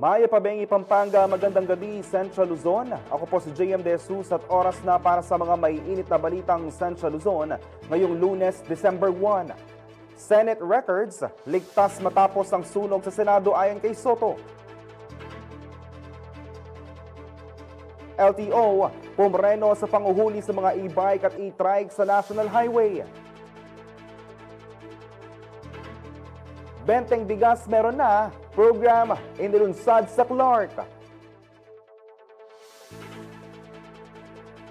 Maya Pabengi, Pampanga, magandang gabi, Central Luzon. Ako po si JM De Jesus at oras na para sa mga maiinit na balitang Central Luzon ngayong Lunes, December 1. Senate records, ligtas matapos ang sunog sa Senado ayon kay Soto. LTO, pumreno sa panguhuli sa mga e-bike at e-trike sa National Highway. Benteng bigas meron na, program inilunsad sa Clark.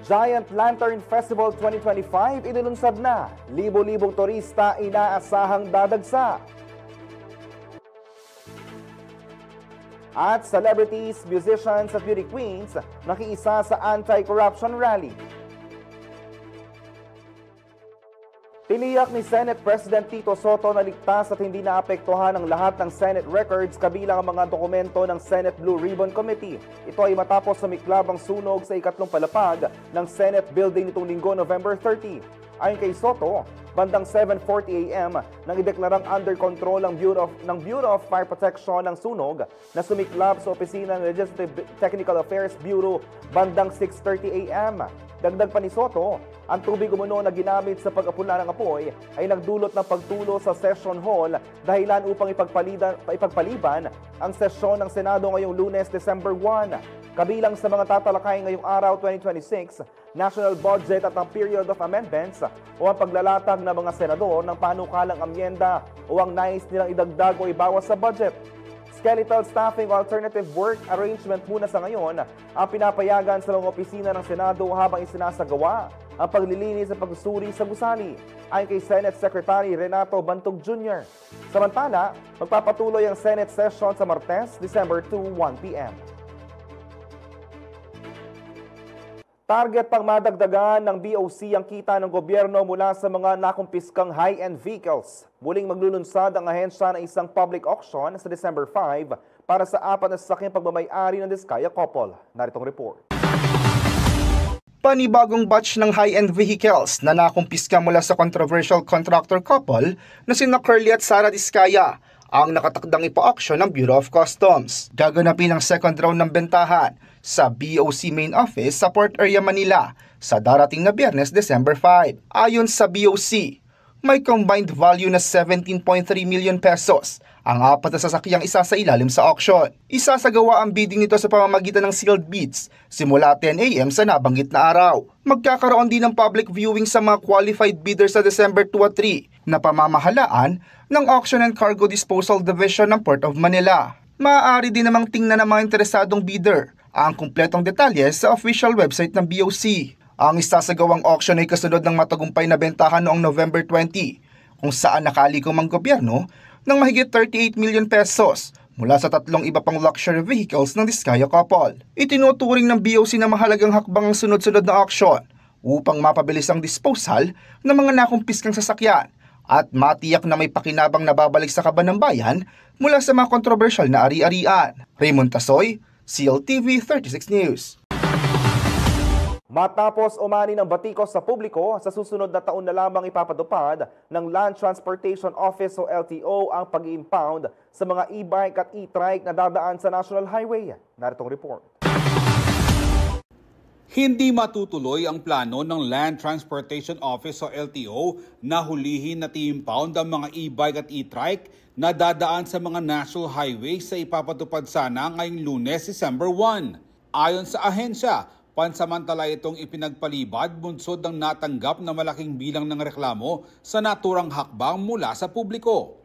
Giant Lantern Festival 2025 inilunsad na, libo-libong turista inaasahang dadagsa. At celebrities, musicians at beauty queens nakiisa sa anti-corruption rally. Tiniyak ni Senate President Tito Soto na ligtas at hindi naapektuhan ang lahat ng Senate records kabilang ang mga dokumento ng Senate Blue Ribbon Committee. Ito ay matapos sumiklab ang sunog sa ikatlong palapag ng Senate Building nitong Linggo, November 30. Ayon kay Soto, bandang 7:40 a.m. nang ideklarang under control ng Bureau of Fire Protection ng sunog na sumiklab sa opisina ng Legislative Technical Affairs Bureau bandang 6:30 a.m. Dagdag pa ni Soto, ang tubig umuno na ginamit sa pag-apula ng apoy ay nagdulot ng pagtulo sa session hall dahilan upang ipagpaliban ang sesyon ng Senado ngayong Lunes, December 1. Kabilang sa mga tatalakay ngayong araw 2026, national budget at ang period of amendments o ang paglalatag ng mga senador ng panukalang amyenda o ang nais nilang idagdag o ibawas sa budget. Skeletal staffing alternative work arrangement muna sa ngayon ang pinapayagan sa mga opisina ng Senado habang isinasagawa ang paglilinis at pagsusuri sa gusali, ayon kay Senate Secretary Renato Bantog Jr. Samantala, magpapatuloy ang Senate session sa Martes, December 2, 1 p.m. Target pang madagdagan ng BOC ang kita ng gobyerno mula sa mga nakumpiskang high-end vehicles. Muling maglulunsad ang ahensya ng isang public auction sa December 5 para sa 4 na sasakyang pagmamay-ari ng Diskaya Couple. Naritong report. Panibagong batch ng high-end vehicles na nakumpiska mula sa controversial contractor couple na sina Curly at Sara Diskaya ang nakatakdang ipa-auction ng Bureau of Customs. Gaganapin ang second round ng bentahan sa BOC Main Office sa Port Area, Manila sa darating na Biyernes, December 5. Ayon sa BOC, may combined value na 17.3 million pesos ang 4 na sasakyang isa sa ilalim sa auction. Isasagawa ang bidding nito sa pamamagitan ng sealed bids simula 10 a.m. sa nabanggit na araw. Magkakaroon din ng public viewing sa mga qualified bidders sa December 2 at 3 na pamamahalaan ng Auction and Cargo Disposal Division ng Port of Manila. Maaari din namang tingnan ng mga interesadong bidder ang kumpletong detalye sa official website ng BOC. Ang isasagawang auction ay kasunod ng matagumpay na bentahan noong November 20, kung saan nakalikom ang gobyerno ng mahigit 38 million pesos mula sa 3 iba pang luxury vehicles ng Diskaya Couple. Itinuturing ng BOC na mahalagang hakbang ang sunod-sunod na auction upang mapabilis ang disposal ng mga nakumpiskang sasakyan at matiyak na may pakinabang na babalik sa kaban ng bayan mula sa mga kontrobersyal na ari-arian. Raymond Tasoy, CLTV 36 News. Matapos umani ng batikos sa publiko, sa susunod na taon na lamang ipapatupad ng Land Transportation Office o LTO ang pag-impound sa mga e-bike at e-trike na dadaan sa National Highway. Naritong report. Hindi matutuloy ang plano ng Land Transportation Office o LTO na hulihin at i-impound ang mga e-bike at e-trike na dadaan sa mga national highways sa ipapatupad sana ngayong Lunes, December 1. Ayon sa ahensya, pansamantala itong ipinagpalibad bunsod ng natanggap na malaking bilang ng reklamo sa naturang hakbang mula sa publiko.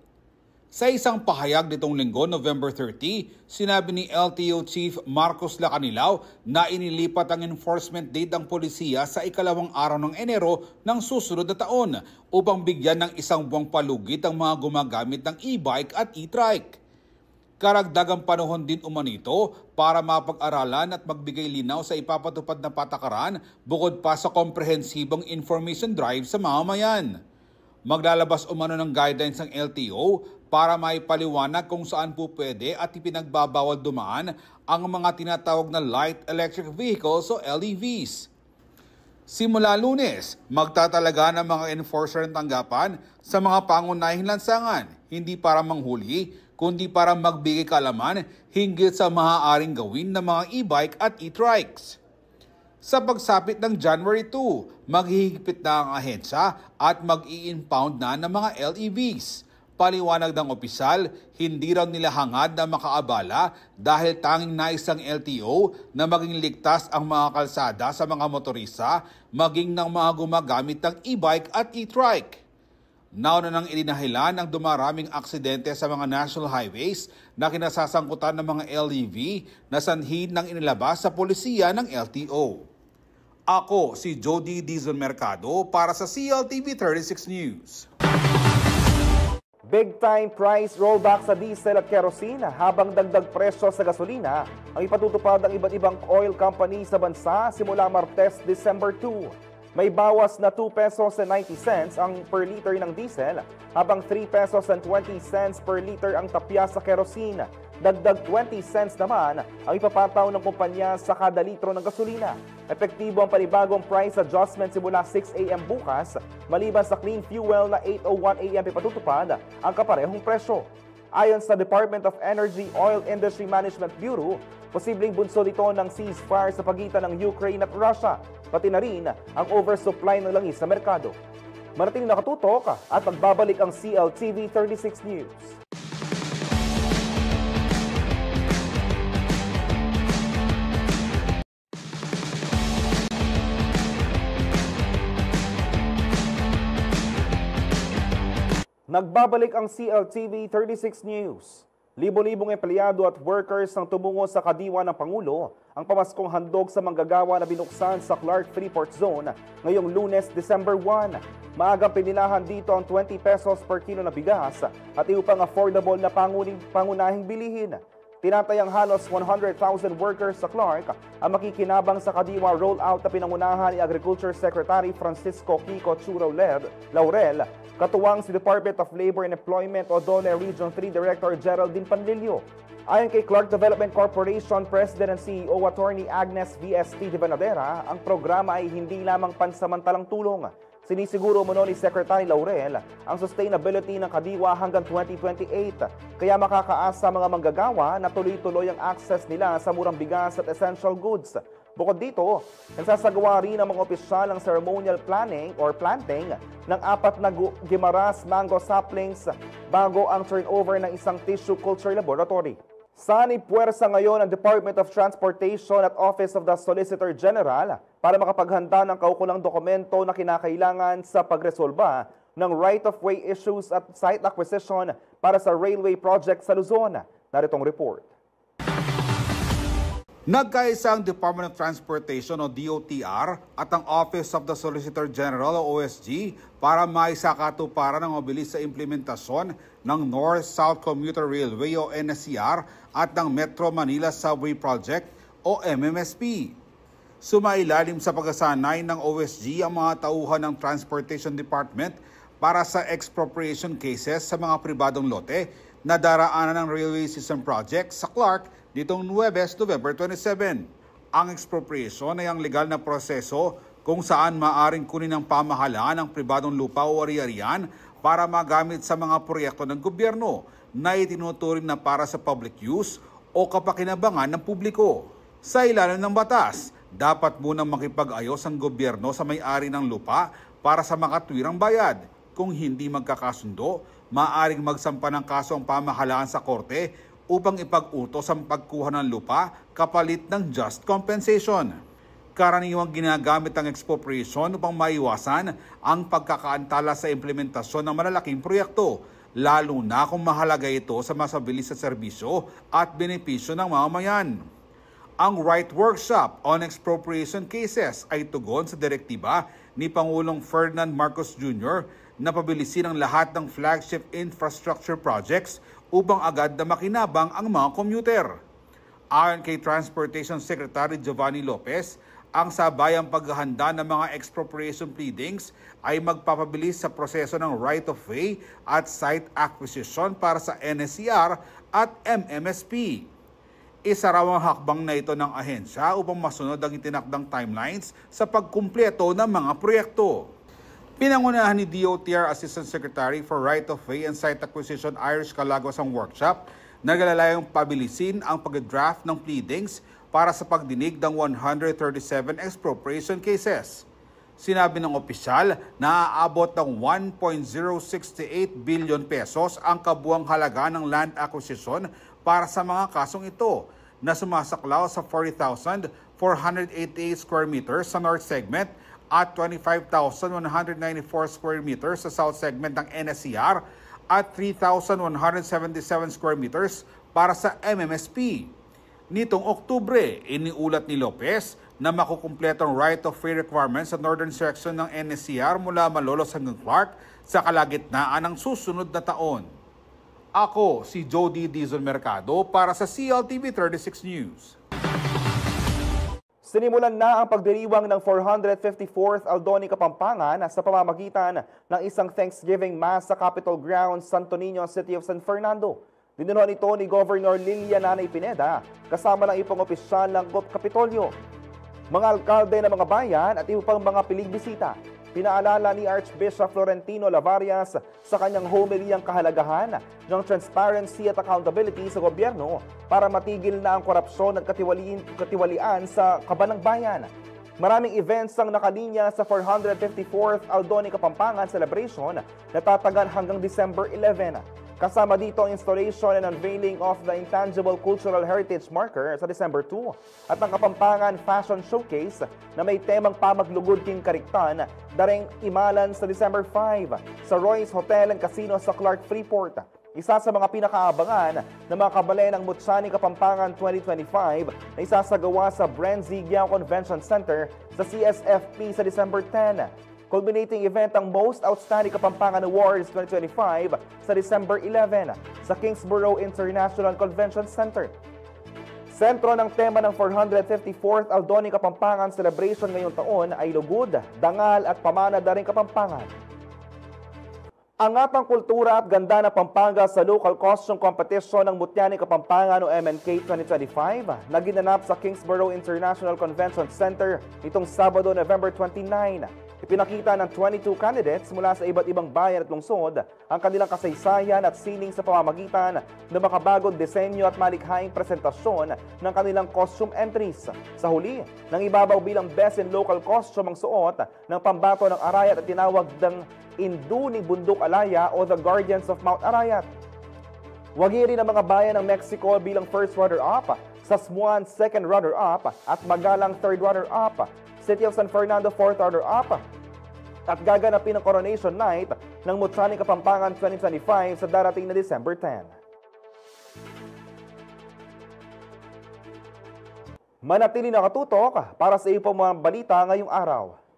Sa isang pahayag nitong Linggo, November 30, sinabi ni LTO Chief Marcos Lacanilaw na inilipat ang enforcement date ng polisiya sa ikalawang araw ng Enero ng susunod na taon upang bigyan ng isang buwang palugit ang mga gumagamit ng e-bike at e-trike. Karagdagang panahon din umanito para mapag-aralan at magbigay linaw sa ipapatupad na patakaran bukod pa sa komprehensibong information drive sa mamamayan. Maglalabas umano ng guidelines ng LTO para maipaliwanag kung saan po pwede at ipinagbabawal dumaan ang mga tinatawag na light electric vehicles o LEVs. Simula Lunes, magtatalaga ng mga enforcer ng tanggapan sa mga pangunahing lansangan, hindi para manghuli, kundi para magbigay kaalaman hinggil sa maaaring gawin ng mga e-bike at e-trikes. Sa pagsapit ng January 2, maghihigpit na ang ahensya at mag-i-impound na ng mga LEVs. Paliwanag ng opisyal, hindi raw nila hangad na makaabala dahil tanging nais ng LTO na maging ligtas ang mga kalsada sa mga motorista, maging ng mga gumagamit ng e-bike at e-trike. Nauna nang idinahilan ang dumaraming aksidente sa mga national highways na kinasasangkutan ng mga LEV na sanhi ng inilabas sa polisiya ng LTO. Ako si Jody Dizon Mercado para sa CLTV 36 News. Big-time price rollback sa diesel at kerosene habang dagdag presyo sa gasolina ang ipatutupad ng iba't ibang oil company sa bansa simula Martes, December 2. May bawas na 2 pesos and 90 cents ang per liter ng diesel habang 3 pesos and 20 cents per liter ang tapya sa kerosene. Dagdag 20 cents naman ang ipapataw ng kumpanya sa kada litro ng gasolina. Epektibo ang panibagong price adjustment simula 6 a.m. bukas, maliban sa clean fuel na 8:01 a.m. ipatutupad ang kaparehong presyo. Ayon sa Department of Energy Oil Industry Management Bureau, posibleng bunso dito ng ceasefire sa pagitan ng Ukraine at Russia, pati na rin ang oversupply ng langis sa merkado. Manatiling nakatutok at magbabalik ang CLTV 36 News. Nagbabalik ang CLTV 36 News. Libo-libong empleyado at workers ang tumungo sa kadiwa ng Pangulo ang pamaskong handog sa manggagawa na binuksan sa Clark Freeport Zone ngayong Lunes, December 1. Maagang pinilahan dito ang 20 pesos per kilo na bigas at iupang affordable na pangunahing bilihin. Tinatayang halos 100,000 workers sa Clark ang makikinabang sa kadiwa rollout na pinangunahan ni Agriculture Secretary Francisco Kiko Churo Laurel, katuwang si Department of Labor and Employment o DOLE Region 3 Director Geraldine Panlilio. Ayon kay Clark Development Corporation President and CEO Attorney Agnes VST de Banadera, ang programa ay hindi lamang pansamantalang tulong. Sinisiguro umano ni Secretary Laurel ang sustainability ng kadiwa hanggang 2028, kaya makakaasa mga manggagawa na tuloy-tuloy ang access nila sa murang bigas at essential goods. Bukod dito, nagsasagawa rin ang mga opisyal ng ceremonial planning or planting ng 4 na Guimaras mango saplings bago ang turnover ng isang tissue culture laboratory. Sanipuwersa ngayon ang Department of Transportation at Office of the Solicitor General para makapaghanda ng kaukulang dokumento na kinakailangan sa pagresolba ng right-of-way issues at site acquisition para sa railway project sa Luzon. Naritong report. Nagkaisa ang Department of Transportation o DOTR at ang Office of the Solicitor General o OSG para maisakatuparan ng mabilis sa implementasyon ng North-South Commuter Railway o NSCR at ng Metro Manila Subway Project o MMSP. Sumailalim sa pagsasanay ng OSG ang mga tauhan ng Transportation Department para sa expropriation cases sa mga pribadong lote na daraanan ng Railway System Project sa Clark nitong Huwebes, November 27. Ang expropriation ay ang legal na proseso kung saan maaring kunin ng pamahalaan ang pribadong lupa o ari-arian para magamit sa mga proyekto ng gobyerno na itinuturing na para sa public use o kapakinabangan ng publiko. Sa ilalim ng batas, dapat munang makipag-ayos ang gobyerno sa may-ari ng lupa para sa makatwirang bayad. Kung hindi magkakasundo, maaaring magsampa ng kaso ang pamahalaan sa korte upang ipag-utos ang pagkuha ng lupa kapalit ng just compensation. Karaniwang ginagamit ang expropriation upang maiwasan ang pagkakaantala sa implementasyon ng malalaking proyekto, lalo na kung mahalaga ito sa masabilis sa serbisyo at benepisyo ng mamamayan. Ang Right Workshop on Expropriation Cases ay tugon sa direktiba ni Pangulong Ferdinand Marcos Jr. na pabilisin ang lahat ng flagship infrastructure projects upang agad na makinabang ang mga commuter. Ayon kay Transportation Secretary Giovanni Lopez, ang sabayang paghahanda ng mga expropriation pleadings ay magpapabilis sa proseso ng right-of-way at site acquisition para sa NSCR at MMSP. Isa raw ang hakbang na ito ng ahensya upang masunod ang itinakdang timelines sa pagkumpleto ng mga proyekto. Pinangunahan ni DOTR Assistant Secretary for Right-of-Way and Site Acquisition Irish Calagos ang workshop na naglalayong pabilisin ang pag-draft ng pleadings para sa pagdinig ng 137 expropriation cases. Sinabi ng opisyal na aabot ng 1.068 billion pesos ang kabuang halaga ng land acquisition para sa mga kasong ito na sumasaklaw sa 40,488 square meters sa north segment at 25,194 square meters sa south segment ng NSCR at 3,177 square meters para sa MMSP. Nitong Oktubre, iniulat ni Lopez na makukumpletong right-of-way requirements sa northern section ng NSCR mula Malolos hanggang Clark sa kalagitnaan ng susunod na taon. Ako si Jody Dizon Mercado para sa CLTV 36 News. Sinimulan na ang pagdiriwang ng 454th Aldoni Kapampangan sa pamamagitan ng isang Thanksgiving Mass sa Capitol Grounds, Santo Niño, City of San Fernando. Dinunuan ito ni Governor Lilia Nanay Pineda kasama ng ipang opisyal ng Kapitolyo, mga alkalde ng mga bayan at iba pang mga piligbisita. Pinaalala ni Archbishop Florentino Lavarias sa kanyang homily ang kahalagahan ng transparency at accountability sa gobyerno para matigil na ang korupsyon at katiwalian sa kaban ng bayan. Maraming events ang nakalinya sa 454th Aldoni Kapampangan celebration na tatagal hanggang December 11. Kasama dito ang installation and unveiling of the Intangible Cultural Heritage Marker sa December 2 at ang Kapampangan Fashion Showcase na may temang pamaglugod king kariktan daring imalan sa December 5 sa Royce Hotel and Casino sa Clark Freeport. Isa sa mga pinakaabangan na mga kabale ng Mutsani Kapampangan 2025 na isasagawa sa Brent Zigyao Convention Center sa CSFP sa December 10. Culminating event ang Most Outstanding Kapampangan Awards 2025 sa December 11 sa Kingsborough International Convention Center. Sentro ng tema ng 454th Aldoni Kapampangan Celebration ngayong taon ay lugod, dangal at pamana na rin Kapampangan. Angat ang kultura at ganda ng Pampanga sa local costume competition ng Mutyaning Kapampangan o MNK 2025 na ginanap sa Kingsborough International Convention Center nitong Sabado, November 29. Ipinakita ng 22 candidates mula sa iba't ibang bayan at lungsod ang kanilang kasaysayan at sining sa pamamagitan ng makabagong disenyo at malikhaing presentasyon ng kanilang costume entries. Sa huli, nang ibabaw bilang Best in Local Costume ang suot ng pambato ng Arayat at tinawag ng Induning Bundok Alaya o The Guardians of Mount Arayat. Wagi rin ang mga bayan ng Mexico bilang first runner-up, Sasmuan second runner-up at Magalang third runner-up. City of San Fernando 4th runner-up at gaganapin ang coronation night ng Mutsani Kapampangan 2025 sa darating na December 10. Manatili nakatutok para sa iyong mga balita ngayong araw.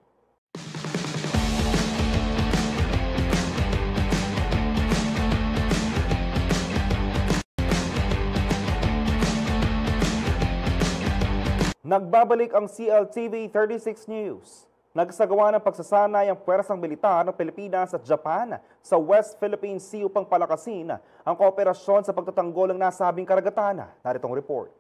Nagbabalik ang CLTV 36 News. Nagsagawa ng pagsasanay ang puwersang militar ng Pilipinas at Japan sa West Philippine Sea upang palakasin ang kooperasyon sa pagtatanggol ng nasabing karagatan. Naritong report.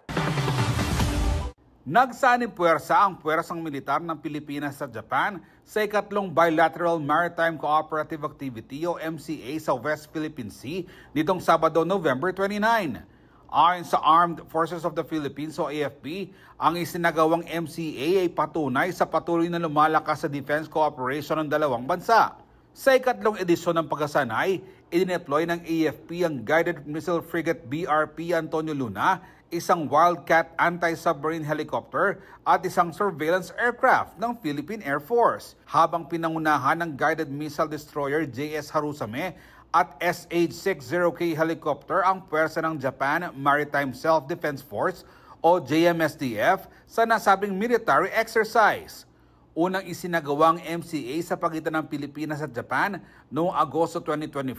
Nagsanib puwersa ang puwersang militar ng Pilipinas sa Japan sa ikatlong Bilateral Maritime Cooperative Activity o MCA sa West Philippine Sea nitong Sabado, November 29. Ayon sa Armed Forces of the Philippines o AFP, ang isinagawang MCA ay patunay sa patuloy na lumalakas sa defense cooperation ng dalawang bansa. Sa ikatlong edisyon ng pagkasanay, idineploy ng AFP ang Guided Missile Frigate BRP Antonio Luna, isang Wildcat anti-submarine helicopter at isang surveillance aircraft ng Philippine Air Force, habang pinangunahan ng Guided Missile Destroyer JS Harusame at SH-60K helicopter ang puwersa ng Japan Maritime Self-Defense Force o JMSDF sa nasabing military exercise. Unang isinagawang MCA sa pagitan ng Pilipinas at Japan noong Agosto 2024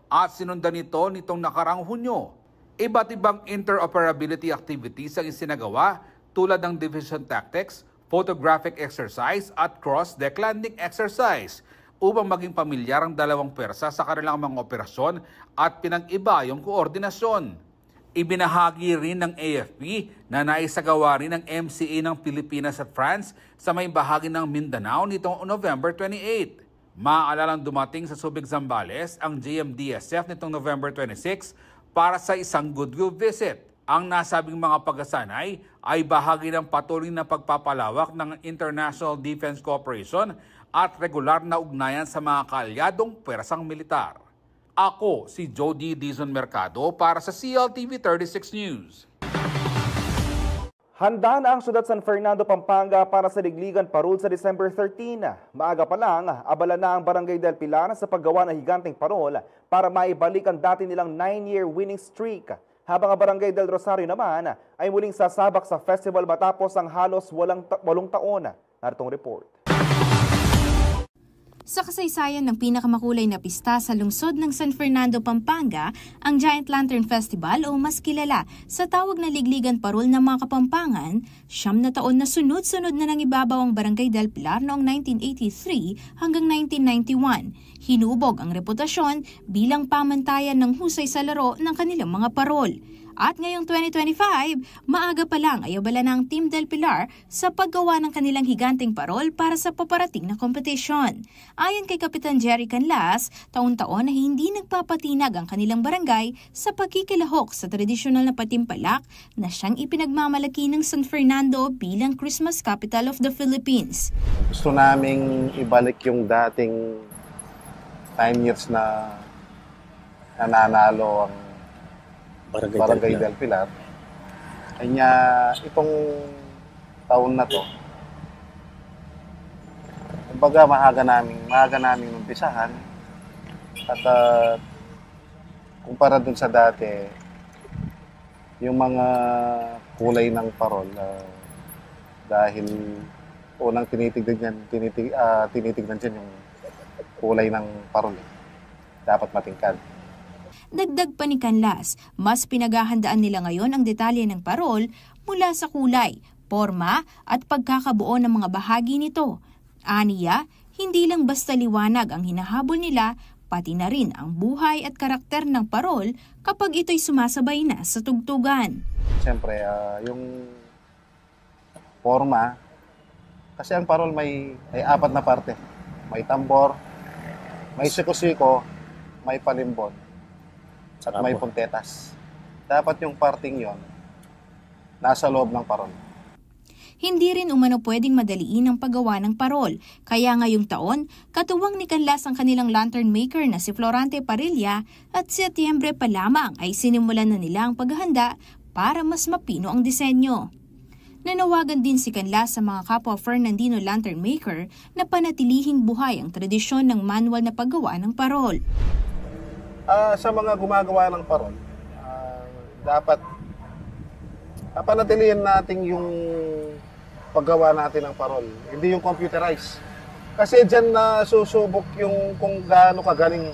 at sinundan nitong nakarang Hunyo. Iba't ibang interoperability activities ang isinagawa tulad ng division tactics, photographic exercise at cross-deck landing exercise upang maging pamilyar ang dalawang pwersa sa kanilang mga operasyon at pinag-iba yung koordinasyon. Ibinahagi rin ng AFP na naisagawa rin ang MCA ng Pilipinas at France sa may bahagi ng Mindanao nitong November 28. Maaalalang dumating sa Subic, Zambales ang GMDSF nitong November 26 para sa isang goodwill visit. Ang nasabing mga pagkasanay ay bahagi ng patuloy na pagpapalawak ng International Defense Cooperation at regular na ugnayan sa mga kaalyadong pwersang militar. Ako si Jody Dizon Mercado para sa CLTV 36 News. Handa na ang syudad San Fernando, Pampanga para sa Ligligan Parol sa December 13. Maaga pa lang, abala na ang Barangay del Pilar sa paggawa ng higanteng parol para maibalik ang dati nilang 9-year winning streak. Habang ang Barangay del Rosario naman ay muling sasabak sa festival matapos ang halos 8 taon. Naritong report. Sa kasaysayan ng pinakamakulay na pista sa lungsod ng San Fernando, Pampanga, ang Giant Lantern Festival o mas kilala sa tawag na Ligligan Parol ng mga Kapampangan, 9 na taon na sunod-sunod na nangibabaw ang Barangay del Pilar noong 1983 hanggang 1991. Hinubog ang reputasyon bilang pamantayan ng husay sa laro ng kanilang mga parol. At ngayong 2025, maaga pa lang ay abala na ang Team Del Pilar sa paggawa ng kanilang higanteng parol para sa paparating na kompetisyon. Ayon kay Kapitan Jerry Canlas, taon-taon na hindi nagpapatinag ang kanilang barangay sa pagkikilahok sa tradisyonal na patimpalak na siyang ipinagmamalaki ng San Fernando bilang Christmas capital of the Philippines. Gusto naming ibalik yung dating 9 years na nananalo ang Barangay del Pilar. Kanya itong taon na to, kumbaga maaga namin umpisahan at kumpara dun sa dati, yung mga kulay ng parol dahil unang tinitignan dyan yung kulay ng parol. Dapat matingkad. Dagdag pa ni Canlas, mas pinaghahandaan nila ngayon ang detalye ng parol mula sa kulay, porma at pagkakabuo ng mga bahagi nito. Aniya, hindi lang basta liwanag ang hinahabol nila, pati na rin ang buhay at karakter ng parol kapag ito'y sumasabay na sa tugtugan. Siyempre, yung porma, kasi ang parol may 4 na parte. May tambor, may siko-siko, may palimbon, at may puntetas. Dapat yung parting yon nasa loob ng parol. Hindi rin umano pwedeng madaliin ang paggawa ng parol, kaya ngayong taon, katuwang ni Canlas ang kanilang lantern maker na si Florante Parilla at Setyembre pa lamang ay sinimulan na nila ang paghahanda para mas mapino ang disenyo. Nanawagan din si Canlas sa mga kapwa Fernandino lantern maker na panatilihing buhay ang tradisyon ng manual na paggawa ng parol. Sa mga gumagawa ng parol, dapat panatilihin natin yung paggawa natin ng parol, hindi yung computerized. Kasi dyan na susubok yung kung gaano kagaling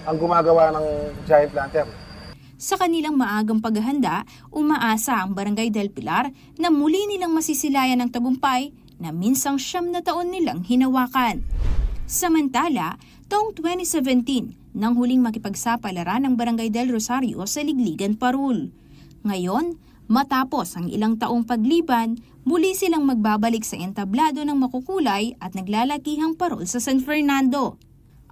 ang gumagawa ng giant lantern. Sa kanilang maagang paghahanda, umaasa ang Barangay del Pilar na muli nilang masisilayan ang tagumpay na minsang 9 na taon nilang hinawakan. Samantala, taong 2017, nang huling makipagsapalaran ng Barangay del Rosario sa Ligligan Parol. Ngayon, matapos ang ilang taong pagliban, muli silang magbabalik sa entablado ng makukulay at naglalakihang parol sa San Fernando.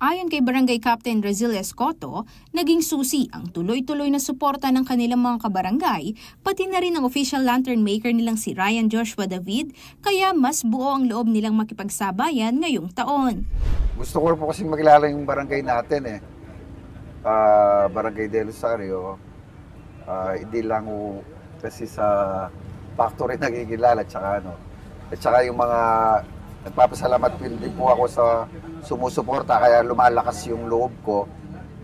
Ayon kay Barangay Captain Razil Escoto, naging susi ang tuloy-tuloy na suporta ng kanilang mga kabarangay, pati na rin ang official lantern maker nilang si Ryan Joshua David, kaya mas buo ang loob nilang makipagsabayan ngayong taon. Gusto ko po kasi makilala yung barangay natin Barangay del Rosario. Hindi lang kasi sa factory nagkikilala at saka yung mga nagpapasalamat din po ako sa sumusuporta kaya lumalakas yung loob ko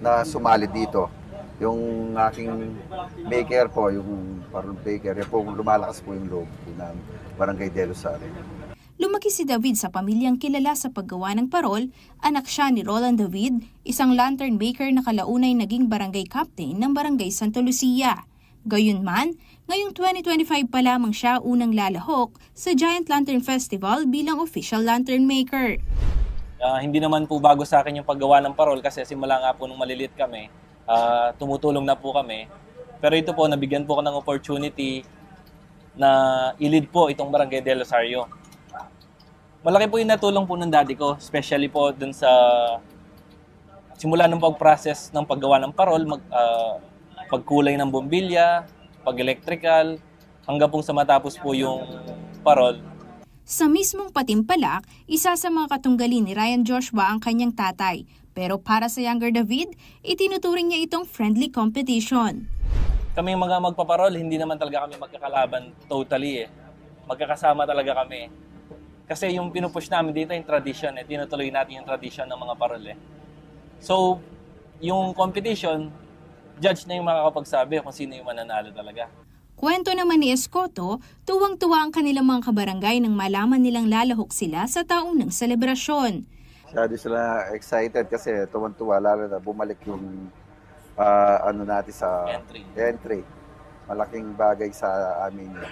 na sumali dito. Yung aking maker po, yung parol baker, po lumalakas po yung loob po ng Barangay del Rosario. Lumaki si David sa pamilyang kilala sa paggawa ng parol, anak siya ni Roland David, isang lantern maker na kalaunay naging barangay captain ng Barangay Santa Lucia. Gayunman, ngayong 2025 pa lamang siya unang lalahok sa Giant Lantern Festival bilang official lantern maker. Hindi naman po bago sa akin yung paggawa ng parol kasi simula nga po nung malilit kami, tumutulong na po kami. Pero ito po, nabigyan po ko ng opportunity na i-lead po itong Barangay del Rosario. Malaki po yung natulong po ng daddy ko, especially po dun sa simula ng pag-process ng paggawa ng parol, pagkulay ng bombilya, pag-electrical, hanggang pong sa matapos po yung parol. Sa mismong Patimpalak, isa sa mga katunggalin ni Ryan Joshua ang kanyang tatay. Pero para sa younger David, itinuturing niya itong friendly competition. Kami mga magpaparol, hindi naman talaga kami magkakalaban totally eh. Magkakasama talaga kami. Kasi yung pinupush namin dito yung tradition eh. Tinutuloy natin yung tradition ng mga parol eh. So, yung competition, judge na yung makakapagsabi kung sino yung mananalo talaga. Kwento naman ni Escoto, tuwang-tuwa ang kanilang mga kabarangay nang malaman nilang lalahok sila sa taong ng selebrasyon. Masyado sila excited kasi tuwan-tuwa, lalo na bumalik yung natin sa entry. Malaking bagay sa amin yun.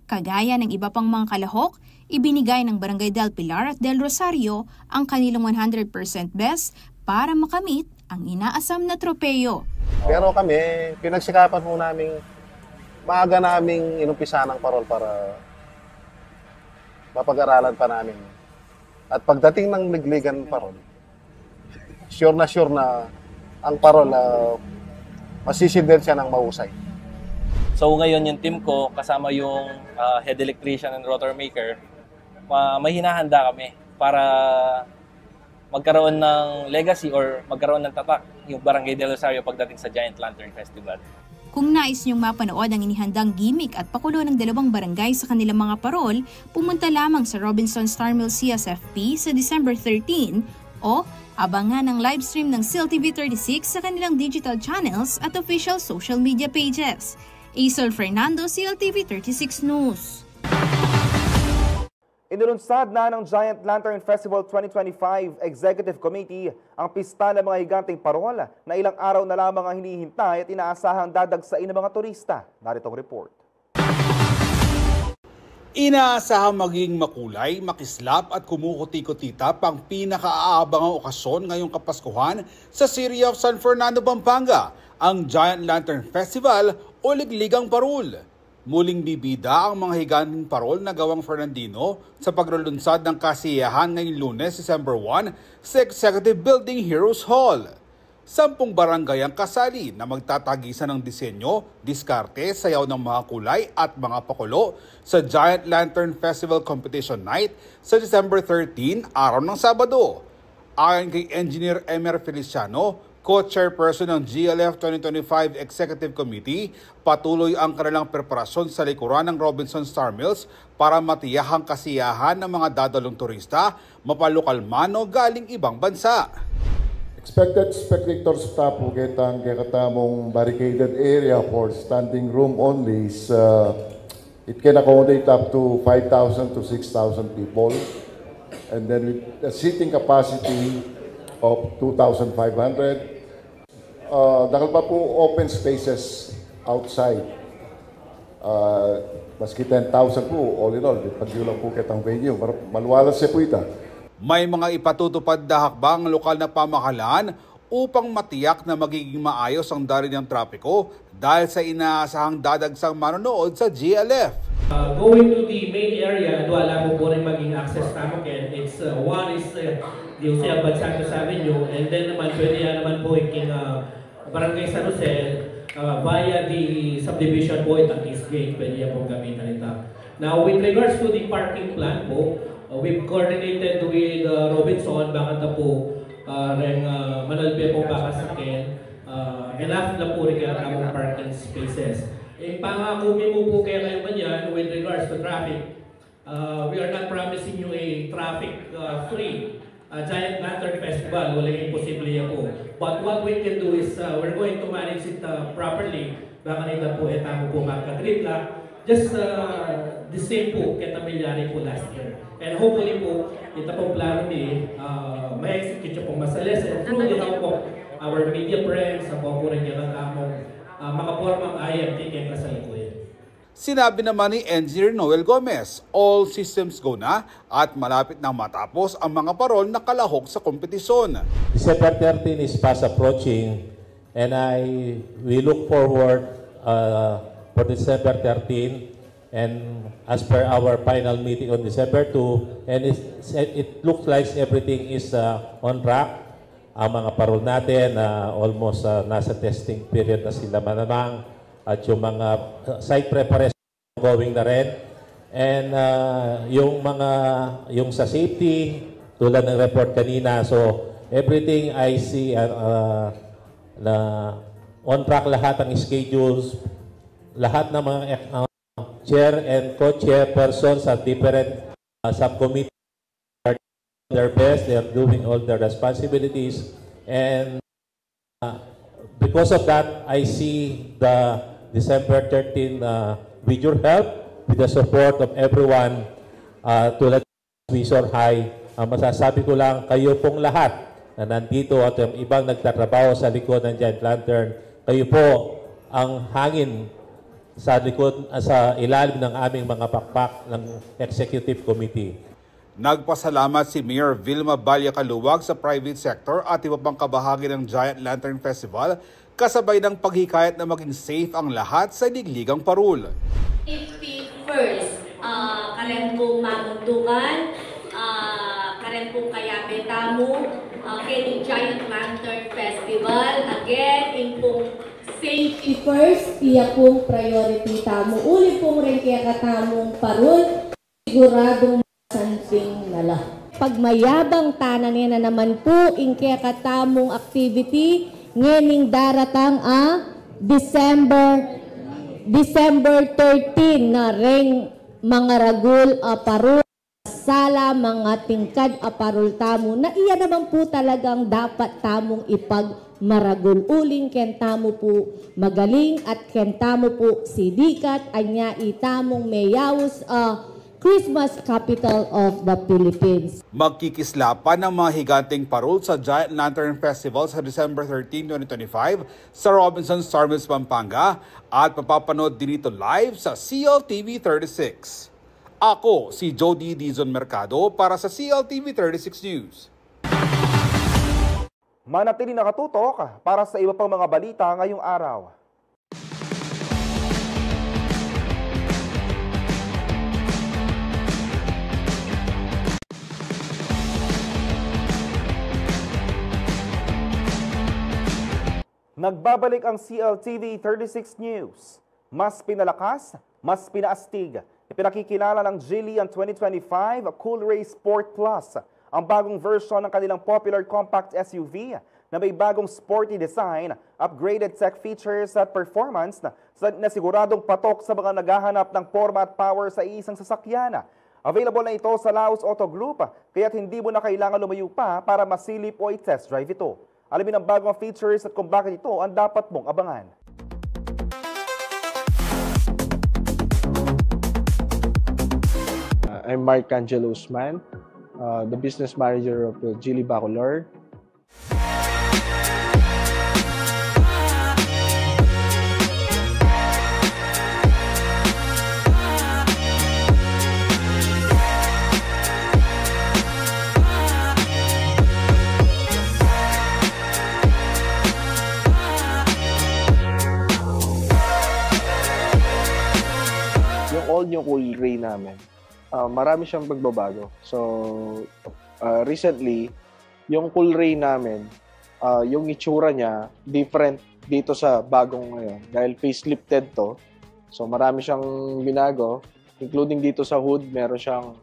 Kagaya ng iba pang mga kalahok, ibinigay ng Barangay Del Pilar at Del Rosario ang kanilang 100% best para makamit ang inaasam na tropeyo. Pero kami, pinagsikapan po namin, maaga naming inumpisa ng parol para mapag-aralan pa namin. At pagdating ng ligligan parol, sure na ang parol masisindihan siya ng mahusay. So ngayon yung team ko, kasama yung head electrician and rotor maker, may hinahanda kami para magkaroon ng legacy or magkaroon ng tatak yung Barangay Del Rosario pagdating sa Giant Lantern Festival. Kung nais niyong mapanood ang inihandang gimmick at pakulo ng dalawang barangay sa kanilang mga parol, pumunta lamang sa Robinson Star Mill CSFP sa December 13 o abangan ang livestream ng CILTV 36 sa kanilang digital channels at official social media pages. Isol Fernando, CILTV 36 News. Inilunsad na ng Giant Lantern Festival 2025 Executive Committee ang pista ng mga higanting parol na ilang araw na lamang ang hinihintay at inaasahang dadagsain ng mga turista. Narito ang report. Inaasahang maging makulay, makislap at kumukuti-kutita pang pinakaabangang okasyon ngayong Kapaskuhan sa City of San Fernando, Pampanga, ang Giant Lantern Festival o Ligligang Parol. Muling bibida ang mga higanting parol na gawang Fernandino sa paglulunsad ng kasiyahan ngayong Lunes, December 1 sa Executive Building Heroes Hall. 10 barangay ang kasali na magtatagisan ng disenyo, diskarte, sayaw ng mga kulay at mga pakulo sa Giant Lantern Festival Competition Night sa December 13, araw ng Sabado. Ayon kay Engineer Emer Feliciano, co-chairperson ng GLF 2025 Executive Committee, patuloy ang kanilang preparasyon sa likuran ng Robinson Star Mills para matiyahang kasiyahan ng mga dadalong turista, mapalokal man o galing ibang bansa. Expected spectators tapuget ang katamong barricaded area for standing room only is it can accommodate up to 5,000 to 6,000 people, and then with a seating capacity of 2,500. Dahil pa po open spaces outside. Maski 10,000 po, all in all, pagdiulang po kitang venue. Maluwalas siya po ita. May mga ipatutupad na hakbang lokal na pamahalaan upang matiyak na magiging maayos ang daloy ng trapiko dahil sa inaasahang dadagsang manonood sa GLF. Going to the main area, wala po rin maging access tamokin. It's one is the Jose Abad Santos Avenue, and then naman pwede naman po iking Barangay San Jose via the subdivision po itang East Gate, pwede po gamitan ito. Now with regards to the parking plan po, we've coordinated with Robinson, baka na po rin manalbe po baka sa akin, enough na po rin kaya parking spaces. Pangako mo po kaya kayo man yan with regards to traffic. We are not promising you a traffic-free Giant Lantern Festival. Walang imposible yan po. But what we can do is we're going to manage it properly. Baka nila po etamo po magka-gridlock. Just the same po kaya nangyari po last year. And hopefully po, ito pong plano ni ma-execute po masales and through the help of our media friends, sa po rin yan ang among makapormang IMT kaya kasalikuyan. Sinabi naman ni Engineer Noel Gomez, all systems go na at malapit na matapos ang mga parol na kalahok sa kompetisyon. December 13 is fast approaching and we look forward for December 13 And as per our final meeting on December 2, and it looks like everything is on track. Ang mga parol natin almost nasa testing period na sila manamang at yung mga site preparation going na rin. And yung sa safety, tulad ng report kanina, so everything I see na on track lahat ang schedules, lahat ng mga chair and co-chair persons at different subcommittees are doing their best. They are doing all their responsibilities, and because of that, I see the December 13 with your help, with the support of everyone, tulad ng Quezon High. Masasabi ko lang, kayo pong lahat na nandito at yung ibang nagtatrabaho sa likod ng Giant Lantern, kayo po ang hangin sa likod, sa ilalim ng aming mga pakpak ng Executive Committee. Nagpasalamat si Mayor Vilma Balya-Caluwag sa private sector at iba pang kabahagi ng Giant Lantern Festival, kasabay ng paghikayat na maging safe ang lahat sa ligligang parul. Safety first, karen po mamundukan, karen po kaya betamo, kini Giant Lantern Festival, again, in pong safety first, iya pong priority tamo. Uli pong rin kaya katamong parul, siguradong masanting nala. Pag mayabang tanan niya na naman po, in kaya katamong activity, ngening daratang December 13 na ring mga ragul parul, sala mga tingkad parul tamo, na iya naman po talagang dapat tamong ipagmaragul. Uling ken tamo po magaling at ken tamo po sidikat anya itamong mayawos Christmas capital of the Philippines. Magkikislapan ng mga higanting parol sa Giant Lantern Festival sa December 13, 2025 sa Robinsons Starmills, Pampanga, at mapapanood din ito live sa CLTV 36. Ako si Jody Dizon Mercado para sa CLTV 36 News. Manatili nakatutok para sa iba pang mga balita ngayong araw. Nagbabalik ang CLTV 36 News. Mas pinalakas, mas pinaastig. Ipinakikilala ng Geely ang 2025 Cool Ray Sport Plus, ang bagong version ng kanilang popular compact SUV na may bagong sporty design, upgraded tech features at performance na siguradong patok sa mga naghahanap ng forma at power sa isang sasakyan. Available na ito sa Laos Auto Group, kaya't hindi mo na kailangan lumayo pa para masilip o i-test drive ito. Alamin ang bagong features at kung bakit ito ang dapat mong abangan. I'm Mark Angelo Usman, the business manager of Geely Bacolor. Yung all new Cool Ray namin, marami siyang pagbabago. So, recently, yung Cool Ray namin, yung itsura niya, different dito sa bagong ngayon. Dahil facelifted to, so marami siyang binago, including dito sa hood, meron siyang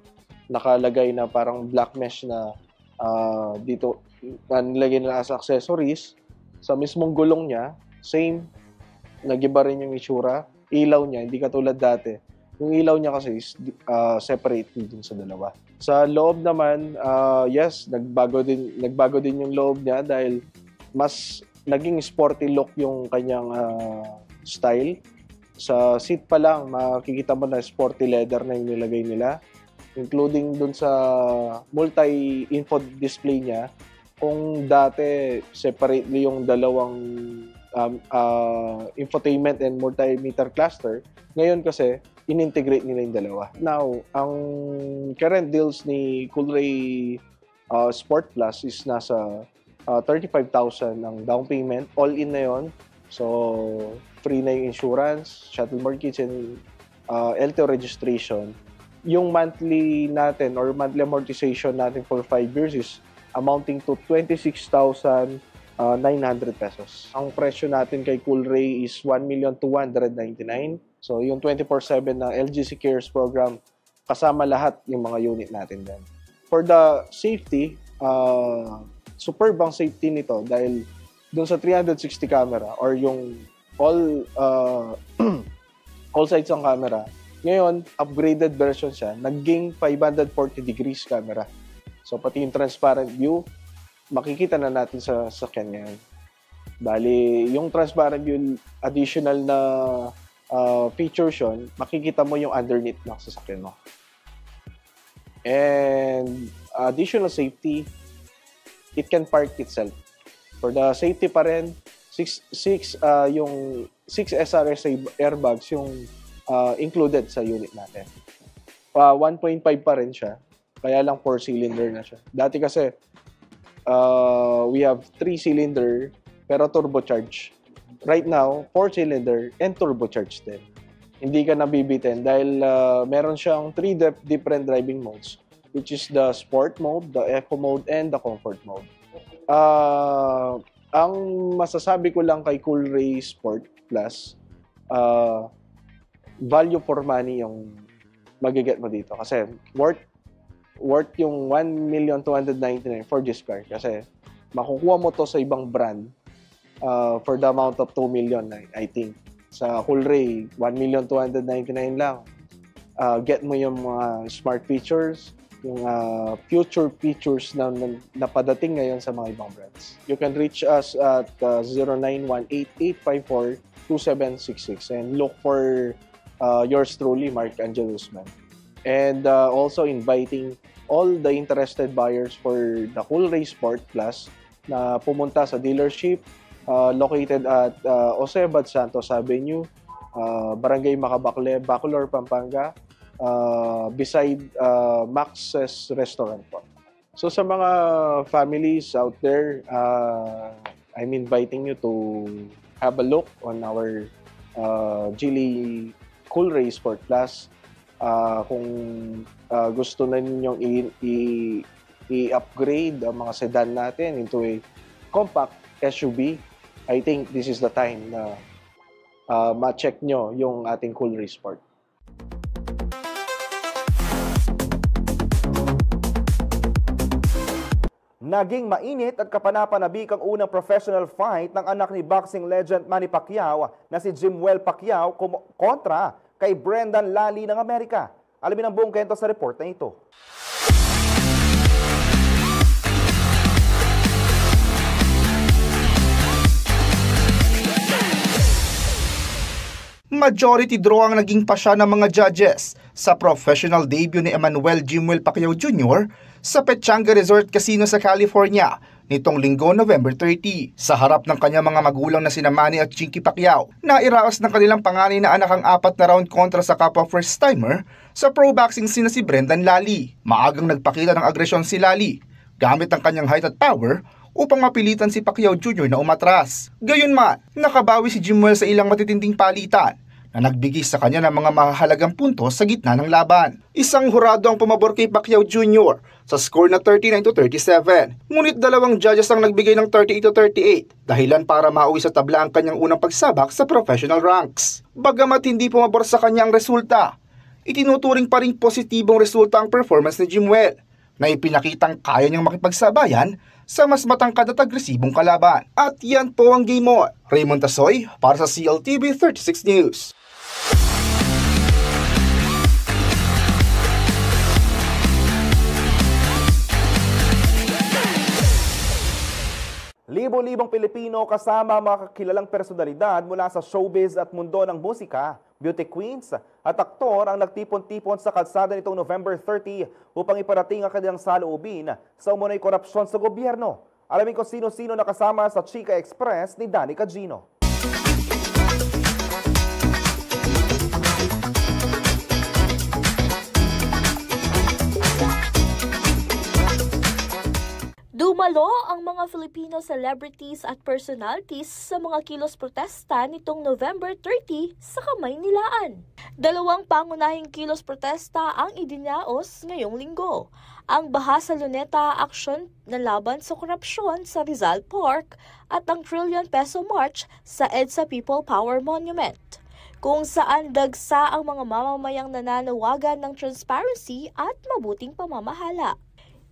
nakalagay na parang black mesh na dito, na nilagay na as accessories. Sa mismong gulong niya, same, nag-iba rin yung itsura. Ilaw niya, hindi katulad dati. Yung ilaw niya kasi is separate din sa dalawa. Sa loob naman, yes, nagbago din yung loob niya dahil mas naging sporty look yung kanyang style. Sa seat pa lang, makikita mo na sporty leather na yung nilagay nila. Including dun sa multi-info display niya. Kung dati, separately yung dalawang infotainment and multimeter cluster, ngayon kasi, in-integrate nila yung dalawa. Now, ang current deals ni Cool Ray Sport Plus is nasa 35,000 ang down payment. All in na yon. So, free na yung insurance, shuttle mortgage, and LTO registration, yung monthly natin or monthly amortization natin for 5 years is amounting to 26,900 pesos. Ang presyo natin kay Coolray is 1,299,000. So yung 24/7 na LGC Cares program, kasama lahat yung mga unit natin din. For the safety, superb ang safety nito dahil dun sa 360 camera or yung all sides ng camera, ngayon, upgraded version siya, naging 540 degrees camera. So, pati yung transparent view, makikita na natin sa sasakyan ngayon. Bali, yung transparent view, additional na features yun, makikita mo yung underneath ng sasakyan mo. And additional safety, it can park itself. For the safety pa rin, 6 SRSA airbags yung included sa unit natin. 1.5 pa rin siya, kaya lang 4-cylinder na siya. Dati kasi, we have 3-cylinder pero turbocharged. Right now, 4-cylinder and turbocharged din. Hindi ka nabibitin dahil meron siyang 3 different driving modes, which is the sport mode, the eco mode, and the comfort mode. Ang masasabi ko lang kay Coolray Sport Plus, value for money yung magiget mo dito. Kasi worth yung 1,299,000 for this car. Kasi makukuha mo to sa ibang brand for the amount of 2 million, I think. Sa Coolray, 1,299,000 lang. Get mo yung mga smart features, yung future features na napadating ngayon sa mga ibang brands. You can reach us at 0918-854-2766 and look for yours truly, Mark Angel Usman. And also inviting all the interested buyers for the Coolray Sport Plus na pumunta sa dealership located at Osebad Santos Avenue, Barangay Macabacle, Bacolor, Pampanga, beside Max's Restaurant po. So sa mga families out there, I'm inviting you to have a look on our Geely Coolray Sport Plus. Kung gusto na ninyong i-upgrade ang mga sedan natin into a compact SUV, I think this is the time na ma-check nyo yung ating Coolray Sport. Naging mainit at kapanapanabik ang unang professional fight ng anak ni boxing legend Manny Pacquiao na si Jimwell Pacquiao kontra kay Brendan Lally ng Amerika. Alamin ang buong kwento sa report na ito. Majority draw ang naging pasya ng mga judges sa professional debut ni Emmanuel Jimwell Pacquiao Jr. sa Pechanga Resort Casino sa California nitong linggo November 30. Sa harap ng kanyang mga magulang na sina Manny at Chinky Pacquiao, nairaos ng kanilang panganay na anak ang 4 na round kontra sa kapwa first-timer sa pro boxing scene na si Brendan Lally. Maagang nagpakita ng agresyon si Lally gamit ang kanyang height at power upang mapilitan si Pacquiao Jr. na umatras. Gayunman, nakabawi si Jimwell sa ilang matitinding palitan na nagbigay sa kanya ng mga mahalagang puntos sa gitna ng laban. Isang hurado ang pumabor kay Pacquiao Jr. sa score na 39-37. Ngunit 2 judges ang nagbigay ng 38-38, dahilan para mauwi sa tabla ang kanyang unang pagsabak sa professional ranks. Bagamat hindi pumabor sa kanya ang resulta, itinuturing pa ring positibong resulta ang performance ni Jimwell na ipinakitang kaya niyang makipagsabayan sa mas matangkad at agresibong kalaban. At yan po ang Game On. Raymond Tasoy para sa CLTV 36 News. Libo-libong Pilipino kasama mga kilalang personalidad mula sa showbiz at mundo ng musika, beauty queens at aktor ang nagtipon-tipon sa kalsada nitong November 30 upang iparating ang kanilang saloobin sa umunoy korupsyon sa gobyerno. Alamin ko sino-sino nakasama sa Chika Express ni Danny Cagino. Dumalo ang mga Filipino celebrities at personalities sa mga kilos protesta nitong November 30 sa Kamaynilaan. Dalawang pangunahing kilos protesta ang idinaos ngayong linggo. Ang Baha sa Luneta Aksyon na laban sa korupsyon sa Rizal Park at ang Trillion Peso March sa EDSA People Power Monument, kung saan dagsa ang mga mamamayang nananawagan ng transparency at mabuting pamamahala.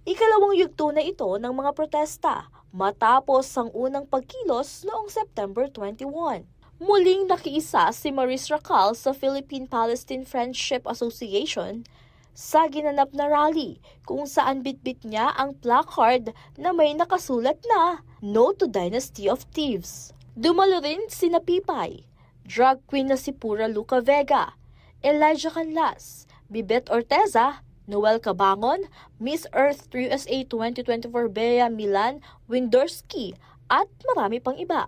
Ikalawang yugto na ito ng mga protesta matapos ang unang pagkilos noong September 21. Muling nakiisa si Maurice Racal sa Philippine-Palestine Friendship Association sa ginanap na rally kung saan bitbit niya ang placard na may nakasulat na No to Dynasty of Thieves. Dumalo rin sina Pipay, drag queen na si Pura Luca Vega, Elijah Canlas, Bibet Orteza, Noel Cabangon, Miss Earth USA 2024 Bea Milan Windorski at marami pang iba.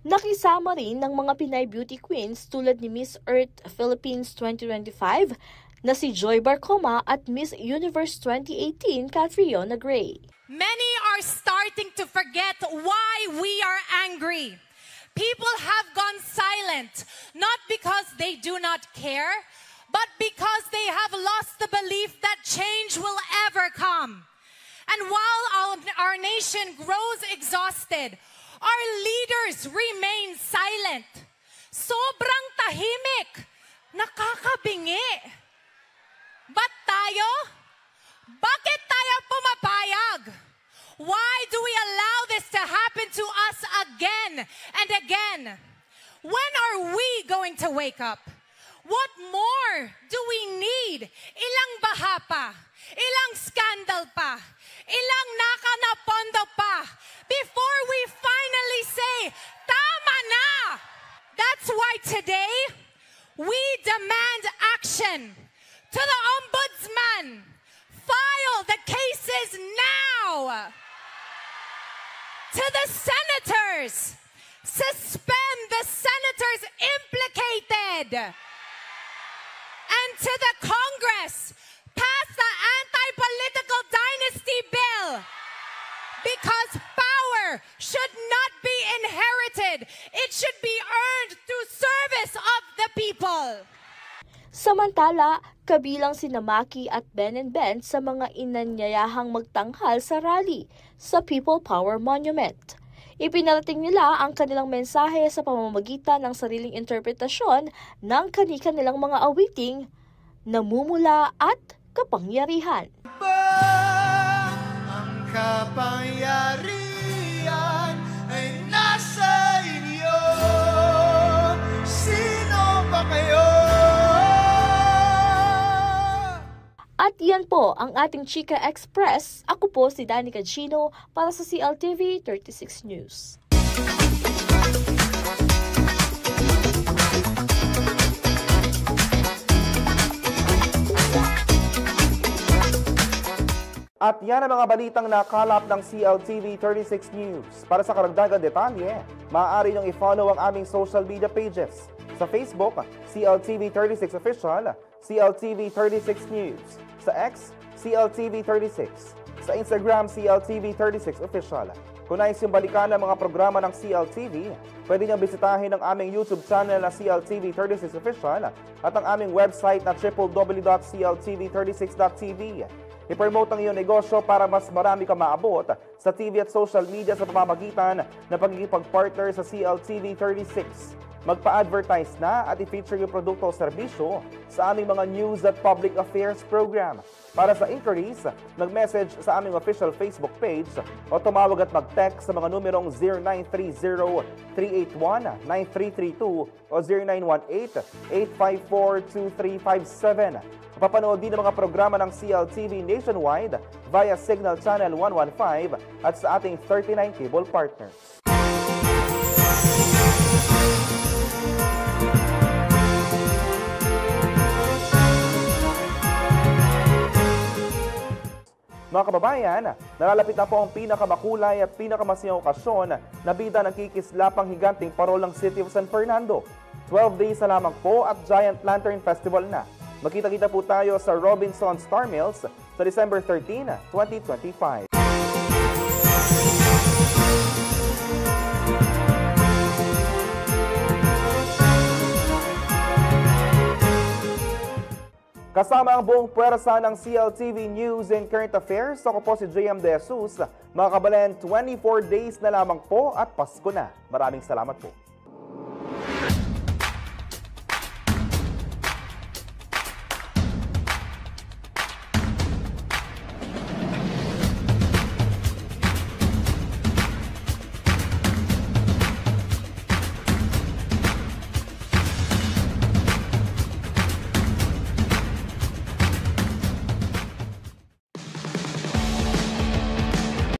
Nakisama rin ng mga Pinay beauty queens tulad ni Miss Earth Philippines 2025 na si Joy Barcoma at Miss Universe 2018 Catriona Gray. Many are starting to forget why we are angry. People have gone silent, not because they do not care, but because they have lost the belief that change will ever come. And while our nation grows exhausted, our leaders remain silent. Sobrang tahimik, nakakabingi. But tayo? Bakit tayo pumapayag? Why do we allow this to happen to us again and again? When are we going to wake up? What more do we need? Ilang baha pa? Ilang scandal pa? Ilang nakanapondo pa? Before we finally say, tama na! That's why today, we demand action. To the Ombudsman, file the cases now! To the senators, suspend the senators implicated! And to the Congress, pass the anti-political dynasty bill. Because power should not be inherited. It should be earned through service of the people. Samantala, kabilang sina Maki at Ben and Ben sa mga inanyayahang magtanghal sa rally sa People Power Monument. Ipinarating nila ang kanilang mensahe sa pamamagitan ng sariling interpretasyon ng kani-kanilang mga awiting, namumula at kapangyarihan. Ang kapangyarihan ay nasa inyo. Sino ba kayo? At yan po ang ating Chika Express. Ako po si Danny Cagino para sa CLTV 36 News. At yan ang mga balitang nakalap ng CLTV 36 News. Para sa karagdagang detalye, maaari niyong i-follow ang aming social media pages. Sa Facebook, CLTV 36 Official, CLTV 36 News. Sa X, CLTV 36. Sa Instagram, CLTV 36 Official. Kung nais yung balikan ng mga programa ng CLTV, pwede niyong bisitahin ang aming YouTube channel na CLTV 36 Official at ang aming website na www.cltv36.tv. I-promote ang iyong negosyo para mas marami ka maabot sa TV at social media sa pamamagitan ng pagkikipag-partner sa CLTV 36. Magpa-advertise na at i-feature yung produkto o serbisyo sa aming mga news at public affairs program. Para sa inquiries, nag-message sa aming official Facebook page o tumawag at mag-text sa mga numerong 0930-381-9332 o 0918-854-2357. Papanood din ang mga programa ng CLTV nationwide via Signal Channel 115 at sa ating 39 cable partners. Mga kababayan, nalalapit na po ang pinakamakulay at pinakamasayang okasyon na bida ng kikislapang higanting parol ng City of San Fernando. 12 days na lamang po at Giant Lantern Festival na. Magkita-kita po tayo sa Robinson Star Mills sa December 13, 2025. Kasama ang buong puwersa ng CLTV News and Current Affairs, ako po si JM De Jesus. Mga kabalan, 24 days na lamang po at Pasko na. Maraming salamat po.